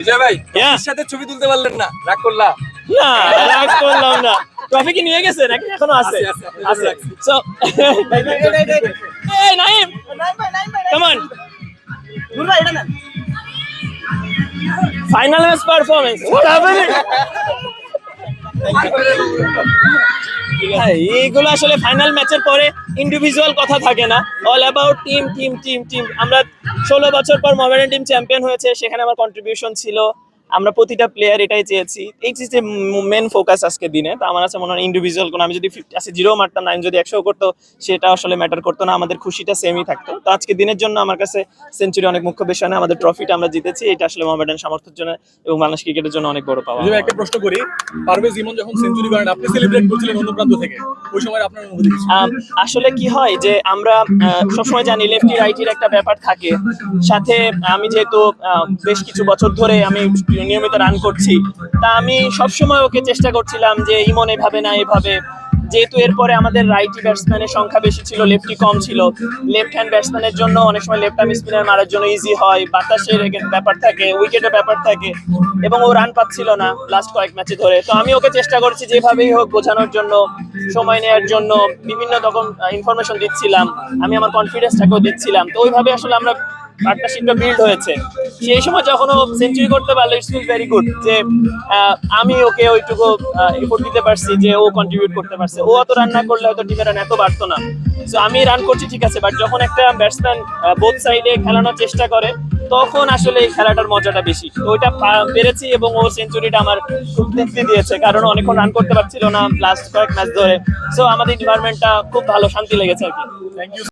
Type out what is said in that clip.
বিজয় ভাই Yeah. এর সাথে ছবি তুলতে পারলেন না, রাগ করলা? না রাগ করলাম না। ট্রফি কি নিয়ে গেছে নাকি এখনো আছে? আছে, আছে। সো এই Naim come on final match performance what happening. এইগুলো আসলে ফাইনাল ম্যাচের পরে ইন্ডিভিজুয়াল কথা থাকে না, all about team team team team. আমরা 16 বছর পর মোহামেডান টিম চ্যাম্পিয়ন হয়েছে, সেখানে আমার কন্ট্রিবিউশন ছিল। আমরা প্রতিটা প্লেয়ার এটাই চেয়েছি, এই যে মেন ফোকাস আজকে দিনে। তো আমার কাছে মনে হয় ইন্ডিভিজুয়াল কোনো, আমি যদি 0 মারতাম, নাইম যদি 100 করতো, সেটা আসলে ম্যাটার করতো না, আমাদের খুশিটা সেমই থাকতো। তো আজকে দিনের জন্য আমার কাছে সেঞ্চুরি অনেক মুখ্য বিষয় না, আমাদের ট্রফিটা আমরা জিতেছি, এটা আসলে মোহামেডান সামর্থ্যের জন্য এবং বাংলাদেশ ক্রিকেটের জন্য অনেক বড় পাওয়া। বিজয় ভাই, একটা প্রশ্ন করি, পারভেজ ইমন যখন সেঞ্চুরি করেন আপনি সেলিব্রেট করছিলেন অন্য প্রান্ত থেকে, ওই সময় আপনার অনুভূতি কি ছিল? আসলে কি হয় যে আমরা সবসময় জানি লেফটি রাইটির একটা ব্যাপার থাকে, সাথে আমি যেহেতু বেশ কিছু বছর ধরে আমি নিয়মিত রান করছি, তা আমি সবসময় ওকে চেষ্টা করছিলাম যে ইমন এভাবে না এভাবে, যেহেতু এরপরে আমাদের রাইটি ব্যাটসম্যানের সংখ্যা বেশি ছিল, লেফটি কম ছিল। লেফট হ্যান্ড ব্যাটসম্যানের জন্য অনেক সময় লেফট আর্ম স্পিনার মারার জন্য ইজি হয়, বাতাসের ব্যাপার থাকে, উইকেটের ব্যাপার থাকে, এবং ও রান পাচ্ছিল না লাস্ট কয়েক ম্যাচে ধরে। তো আমি ওকে চেষ্টা করছি যেভাবেই হোক বোঝানোর জন্য, সময় নেওয়ার জন্য, বিভিন্ন রকম ইনফরমেশন দিচ্ছিলাম, আমি আমার কনফিডেন্সটাকেও দিচ্ছিলাম। তো ওইভাবে আসলে আমরা পার্টনারশিপটা বিল্ড হয়েছে। সেই সময় যখন ও সেঞ্চুরি করতে পারলো, ইটস ফিল ভেরি গুড যে আমি ওকে ওইটুকু এফোর্ট দিতে পারছি, যে ও কন্ট্রিবিউট করতে পারছে। ও অত রান না করলে হয়তো টিমের রান এত বাড়তো না। সো আমি রান করছি ঠিক আছে, বাট যখন একটা ব্যাটসম্যান বোথ সাইডে খেলানোর চেষ্টা করে, তখন আসলে এই খেলাটার মজাটা বেশি। তো ওইটা পেরেছি, এবং ও সেঞ্চুরিটা আমার খুব তৃপ্তি দিয়েছে, কারণ অনেকক্ষণ রান করতে পারছিল না লাস্ট কয়েক ম্যাচ ধরে। সো আমাদের ডিপার্টমেন্টটা খুব ভালো, শান্তি লেগেছে আর কি। Thank you.